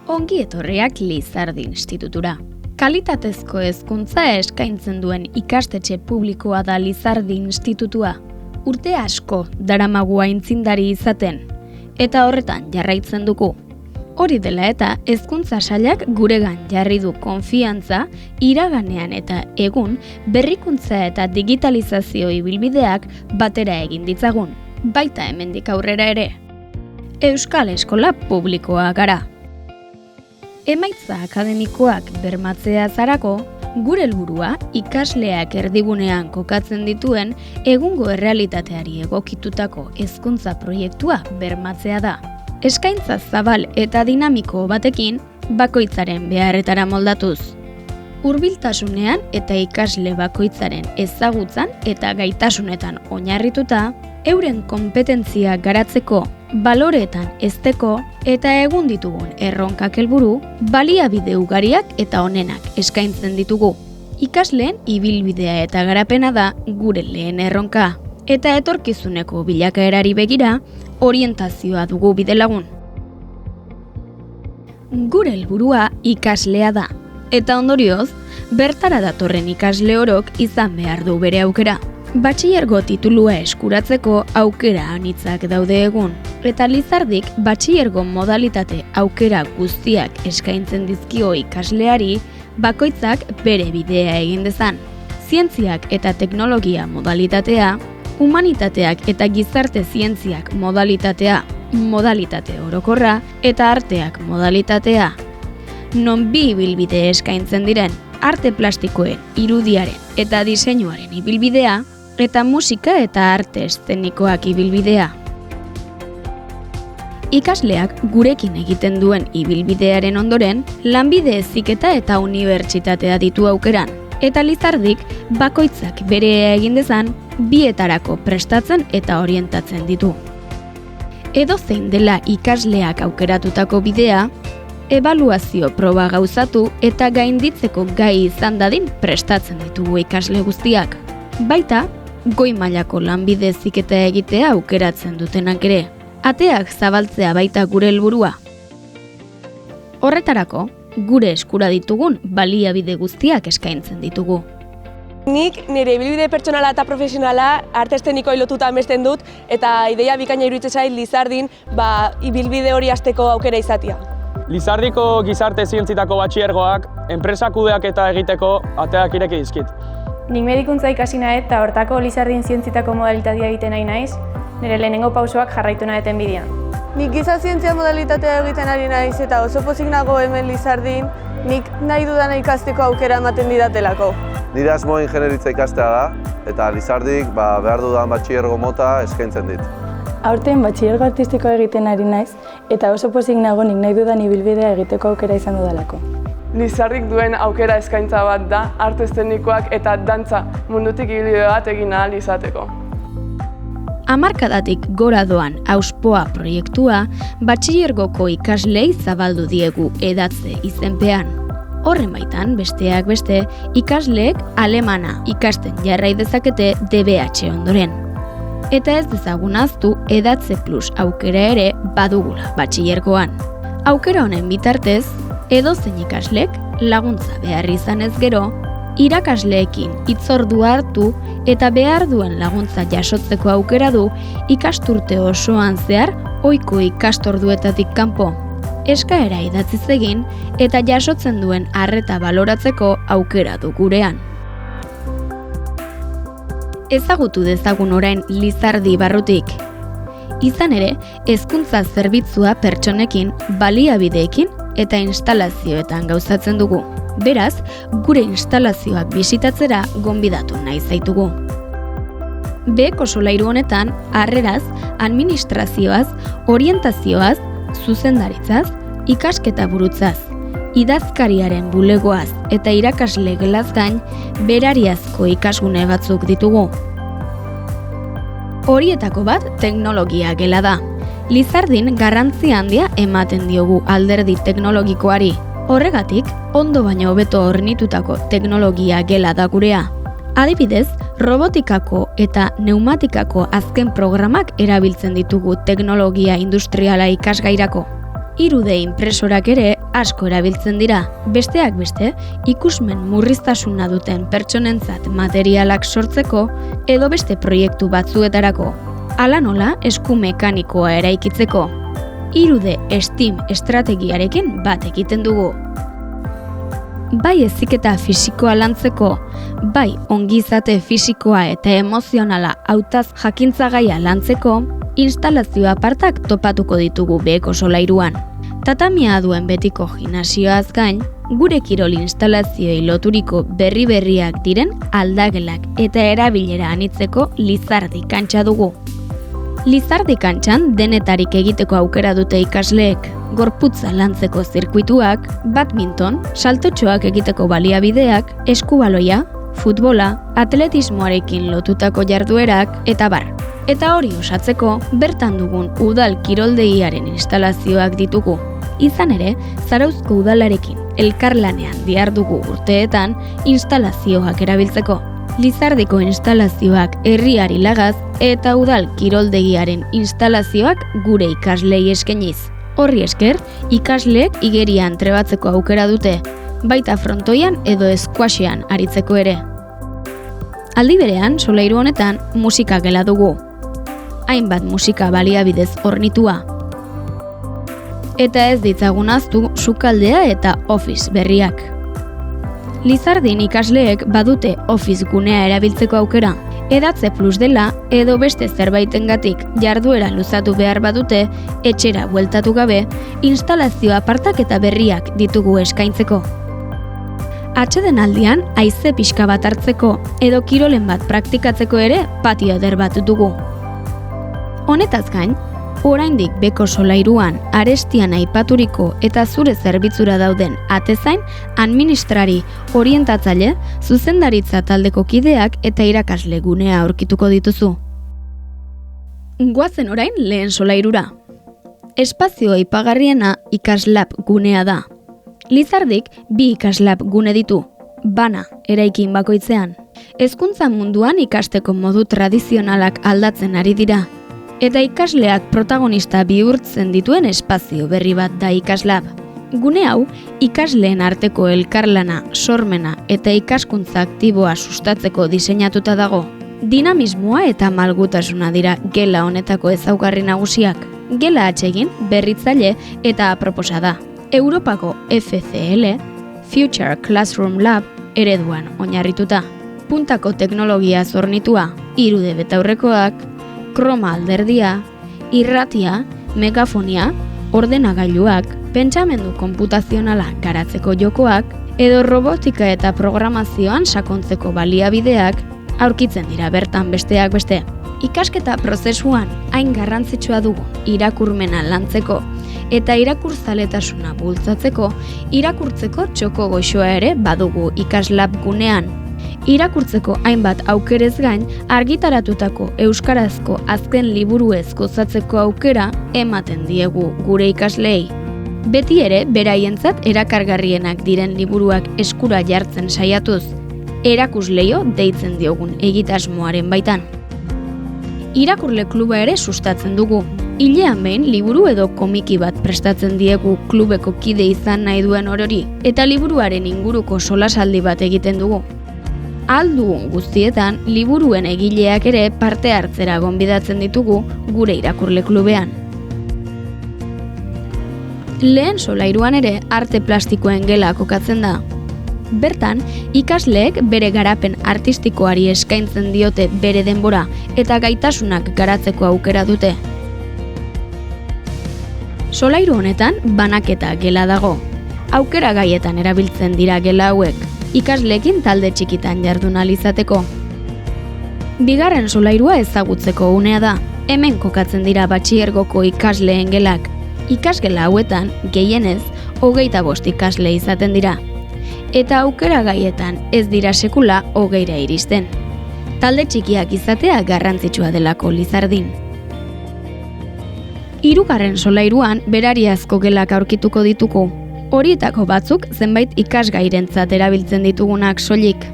Ongi etorriak Lizardi Institutura. Kalitatezko hezkuntza eskaintzen duen ikastetxe publikoa da Lizardi Institutua. Urte asko daramagu aintzindari izaten, eta horretan jarraitzen dugu. Hori dela eta hezkuntza sailak guregan jarri du konfiantza, iraganean eta egun berrikuntza eta digitalizazio ibilbideak batera egin ditzagun, baita hemendik aurrera ere. Euskal Eskola publikoa gara. Emaitza akademikoak bermatzea zarako, gure helburua ikasleak erdigunean kokatzen dituen egungo errealitateari egokitutako hezkuntza proiektua bermatzea da. Eskaintza zabal eta dinamiko batekin, bakoitzaren beharretara moldatuz. Hurbiltasunean eta ikasle bakoitzaren ezagutzan eta gaitasunetan oinarrituta, euren konpetentzia garatzeko, baloreetan hezteko eta egun ditugun erronkak helburu, baliabide ugariak eta onenak eskaintzen ditugu. Ikasleen ibilbidea eta garapena da gure lehen erronka, eta etorkizuneko bilakaerari begira, orientazioa dugu bidelagun. Gure helburua ikaslea da, eta ondorioz, bertara datorren ikasle orok izan behar du bere aukera. Batxilergo titulua eskuratzeko aukera anitzak daude egun, eta Lizardik batxilergo modalitate aukera guztiak eskaintzen dizkio ikasleari, bakoitzak bere bidea egin dezan. Zientziak eta teknologia modalitatea, humanitateak eta gizarte zientziak modalitatea, modalitate orokorra eta arteak modalitatea. Non bi ibilbide eskaintzen diren, arte plastikoen, irudiaren eta diseinuaren ibilbidea, eta musika eta arte eszenikoak ibilbidea. Ikasleak gurekin egiten duen ibilbidearen ondoren, lanbide heziketa eta unibertsitatea ditu aukeran, eta Lizardik bakoitzak bere egin dezan, bietarako prestatzen eta orientatzen ditu. Edozein dela ikasleak aukeratutako bidea, ebaluazio proba gauzatu eta gainditzeko gai izan dadin prestatzen ditugu ikasle guztiak. Baita, goi mailako lanbide heziketa egitea aukeratzen dutenak ere. Ateak zabaltzea baita gure helburua. Horretarako, gure eskura ditugun baliabide guztiak eskaintzen ditugu. Nik nire ibilbide pertsonala eta profesionala arte eszenikoei lotuta amesten dut eta ideia bikaina iruditzen zait Lizardin ibilbide hori hasteko aukera izatea. Lizardiko gizarte zientzitako batxilergoak enpresa kudeaketa egiteko ateak ireki dizkit. Nik medikuntza ikasi nahet eta hortako Lizardin zientzitako modalitatea egiten nahi naiz, nire lehenengo pausoak jarraitu naheten bidean. Nik giza zientzia modalitatea egiten ari naiz eta oso pozik nago hemen Lizardin, nik nahi dudana ikasteko aukera ematen didatelako. Nire asmoa ingenieritza ikastea da, eta Lizardik behar dudan batxilergo mota eskaintzen dit. Aurten batxilergo artistikoa egiten ari naiz, eta oso pozik nago nik nahi dudan ibilbidea egiteko aukera izan dudalako. Lizardik duen aukera eskaintza bat da, arte eszenikoak eta dantza mundutik ibilbide bat egin ahal izateko. Hamarkadatik gora doan Auspoa proiektua batxilergoko ikaslei zabaldu diegu edatze izenpean. Horren baitan, besteak beste, ikasleek alemana ikasten jarrai dezakete DBH ondoren. Eta ez dezagun ahaztu edatze plus aukera ere badugula batxilergoan. Aukera honen bitartez, edozein ikaslek laguntza behar izanez gero, irakasleekin hitzordua hartu eta behar duen laguntza jasotzeko aukera du ikasturte osoan zehar ohiko ikastorduetatik kanpo. Eskaera idatziz egin eta jasotzen duen arreta baloratzeko aukera du gurean. Ezagutu dezagun orain Lizardi barrutik. Izan ere, hezkuntza zerbitzua pertsonekin, baliabideekin eta instalazioetan gauzatzen dugu. Beraz, gure instalazioak bisitatzera gonbidatu nahi zaitugu. Beheko solairu honetan, harreraz, administrazioaz, orientazioaz, zuzendaritzaz, ikasketa burutzaz, idazkariaren bulegoaz eta irakasle gelaz gain, berariazko ikasgune batzuk ditugu. Horietako bat teknologia gela da. Lizardin garrantzi handia ematen diogu alderdi teknologikoari. Horregatik, ondo baino hobeto hornitutako teknologia gela da gurea. Adibidez, robotikako eta pneumatikako azken programak erabiltzen ditugu teknologia industriala ikasgairako. 3D inpresorak ere asko erabiltzen dira, besteak beste, ikusmen murriztasuna duten pertsonentzat materialak sortzeko edo beste proiektu batzuetarako. Hala nola, esku mekanikoa eraikitzeko. 3D STEAM estrategiarekin bat egiten dugu. Bai heziketa fisikoa lantzeko, bai ongizate fisikoa eta emozionala hautaz jakintzagaia lantzeko, instalazio apartak topatuko ditugu beheko solairuan. Tatamia duen betiko gimnasioaz gain, gure kirol instalazioei loturiko berri-berriak diren aldagelak eta erabilera anitzeko Lizardi kantxa dugu. Lizardi kantxan denetarik egiteko aukera dute ikasleek, gorputza lantzeko zirkuituak, badminton, saltotxoak egiteko baliabideak, eskubaloia, futbola, atletismoarekin lotutako jarduerak eta bar. Eta hori osatzeko, bertan dugun udal kiroldegiaren instalazioak ditugu. Izan ere, Zarauzko udalarekin elkarlanean dihardugu urteetan instalazioak erabiltzeko. Lizardiko instalazioak herriari lagaz eta udal kiroldegiaren instalazioak gure ikaslei eskainiz. Horri esker, ikasleek igerian trebatzeko aukera dute, baita frontoian edo squashean aritzeko ere. Aldi berean, solairu honetan musika gela dugu. Hainbat musika baliabidez hornitua. Eta ez ditzagun ahaztu sukaldea eta office berriak. Lizardin ikasleek badute office gunea erabiltzeko aukera. Edatze plus dela edo beste zerbaitengatik jarduera luzatu behar badute, etxera bueltatu gabe, instalazio apartak eta berriak ditugu eskaintzeko. Atsedenaldian haize pixka bat hartzeko edo kirolen bat praktikatzeko ere patio eder bat dugu. Honetaz gain, oraindik beko solairuan arestian aipaturiko eta zure zerbitzura dauden atezain, administrari, orientatzaile, zuzendaritza taldeko kideak eta irakasle gunea aurkituko dituzu. Goazen orain lehen solairura. Espazio aipagarriena ikaslab gunea da. Lizardik 2 ikaslab gune ditu, bana eraikin bakoitzean. Hezkuntza munduan ikasteko modu tradizionalak aldatzen ari dira. Eta ikasleak protagonista bihurtzen dituen espazio berri bat da ikaslab. Gune hau, ikasleen arteko elkarlana, sormena eta ikaskuntza aktiboa sustatzeko diseinatuta dago. Dinamismoa eta malgutasuna dira gela honetako ezaugarri nagusiak. Gela atsegin, berritzaile eta aproposa da. Europako FCL, Future Classroom Lab, ereduan oinarrituta. Puntako teknologia zornitua, 3D betaurrekoak, kroma alderdia, irratia, megafonia, ordenagailuak, pentsamendu konputazionala garatzeko jokoak, edo robotika eta programazioan sakontzeko baliabideak aurkitzen dira bertan besteak beste. Ikasketa prozesuan hain garrantzitsua dugu irakurmena lantzeko eta irakurzaletasuna bultzatzeko, irakurtzeko txoko goxoa ere badugu ikaslab gunean. Irakurtzeko hainbat aukerez gain, argitaratutako euskarazko azken liburuez gozatzeko aukera ematen diegu gure ikasleei. Beti ere, beraientzat erakargarrienak diren liburuak eskura jartzen saiatuz, erakusleio deitzen diogun egitasmoaren baitan. Irakurle kluba ere sustatzen dugu. Hilean behin liburu edo komiki bat prestatzen diegu klubeko kide izan nahi duen orori, eta liburuaren inguruko solasaldi bat egiten dugu. Aldugun guztietan, liburuen egileak ere parte hartzera gonbidatzen ditugu gure irakurle klubean. Lehen solairuan ere arte plastikoen gela kokatzen da. Bertan, ikasleek bere garapen artistikoari eskaintzen diote bere denbora eta gaitasunak garatzeko aukera dute. Solairu honetan banaketa gela dago. Aukera gaietan erabiltzen dira gela hauek, ikasleekin talde txikitan jardun ahal izateko. Bigarren solairua ezagutzeko unea da. Hemen kokatzen dira batxilergoko ikasleen gelak. Ikasgela hauetan, gehienez, 25 ikasle izaten dira. Eta aukera gaietan ez dira sekula 20ra iristen. Talde txikiak izatea garrantzitsua delako Lizardin. Hirugarren solairuan berariazko gelak aurkituko ditugu. Horietako batzuk zenbait ikasgairentzat erabiltzen ditugunak soilik.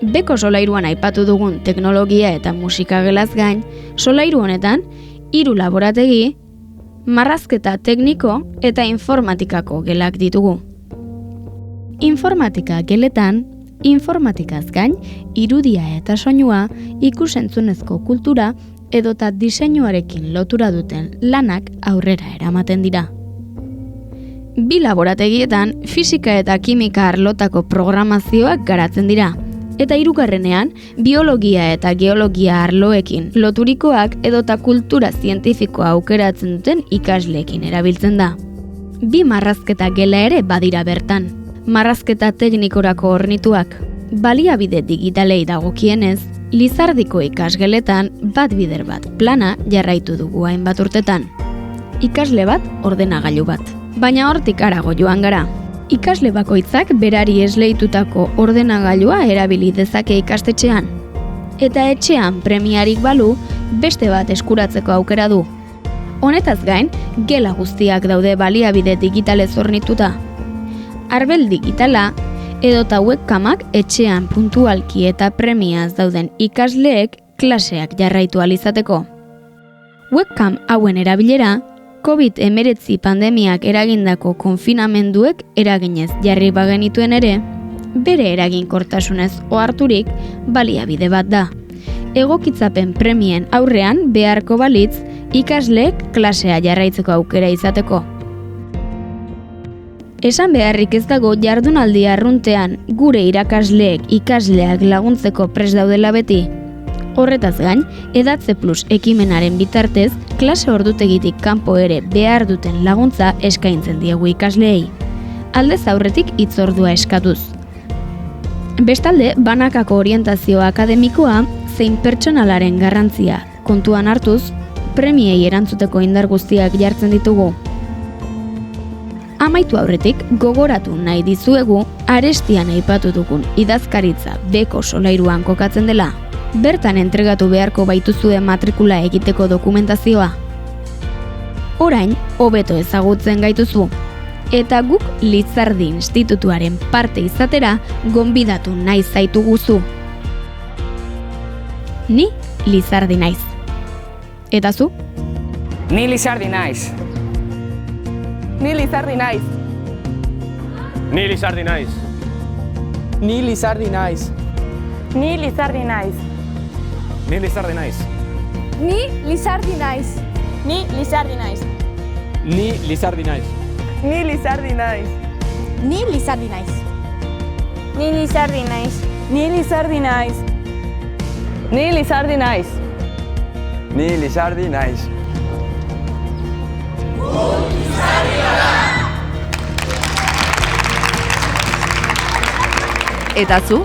Beko solairuan aipatu dugun teknologia eta musika gelaz gain, solairu honetan 3 laborategi, marrazketa tekniko eta informatikako gelak ditugu. Informatika geletan, informatikaz gain, irudia eta soinua, ikusentzunezko kultura edota diseinuarekin lotura duten lanak aurrera eramaten dira. Bi laborategietan fisika eta kimika arlotako programazioak garatzen dira, eta hirugarrenean biologia eta geologia arloekin loturikoak edota kultura zientifikoa aukeratzen duten ikasleekin erabiltzen da. Bi marrazketa gela ere badira bertan. Marrazketa teknikorako hornituak. Baliabide digitalei dagokienez, Lizardiko ikasgeletan bat bider bat plana jarraitu dugu hainbat urtetan. Ikasle bat, ordenagailu bat. Baina hortik harago joan gara. Ikasle bakoitzak berari esleitutako ordenagailua erabili dezake ikastetxean. Eta etxean premiarik balu, beste bat eskuratzeko aukera du. Honetaz gain, gela guztiak daude baliabide digitalez hornituta. Arbel digitala, edota webkamak etxean puntualki eta premiaz dauden ikasleek klaseak jarraitu ahal izateko. Webcam hauen erabilera, COVID-19 pandemiak eragindako konfinamenduek eraginez jarri bagenituen ere, bere eraginkortasunez oharturik baliabide bat da. Egokitzapen premien aurrean beharko balitz ikasleek klasea jarraitzeko aukera izateko. Esan beharrik ez dago jardunaldi arruntean gure irakasleek ikasleak laguntzeko prest daudela beti. Horretaz gain, Edatze Plus ekimenaren bitartez, klase ordutegitik kanpo ere behar duten laguntza eskaintzen diegu ikasleei. Aldez aurretik hitzordua eskatuz. Bestalde, banakako orientazio akademikoa zein pertsonalaren garrantzia kontuan hartuz, premiei erantzuteko indar guztiak jartzen ditugu. Amaitu aurretik gogoratu nahi dizuegu arestian aipatu dugun idazkaritza beko solairuan kokatzen dela. Bertan entregatu beharko baituzue matrikula egiteko dokumentazioa. Orain, hobeto ezagutzen gaituzu. Eta guk Lizardi Institutuaren parte izatera gonbidatu nahi zaituguzu. Ni Lizardi naiz. Eta zu? Ni Lizardi naiz. Ni Lizardi naiz. Ni Lizardi naiz. Ni Lizardi naiz. Ni Lizardi naiz. Ni Lizardi naiz. Ni Lizardi naiz. Ni Lizardi naiz. Ni Lizardi naiz. Ni Lizardi naiz. Ni Lizardi naiz. Ni Lizardi naiz. Ni Lizardi naiz. Ni Lizardi naiz. Ni Lizardi naiz. Eta zu?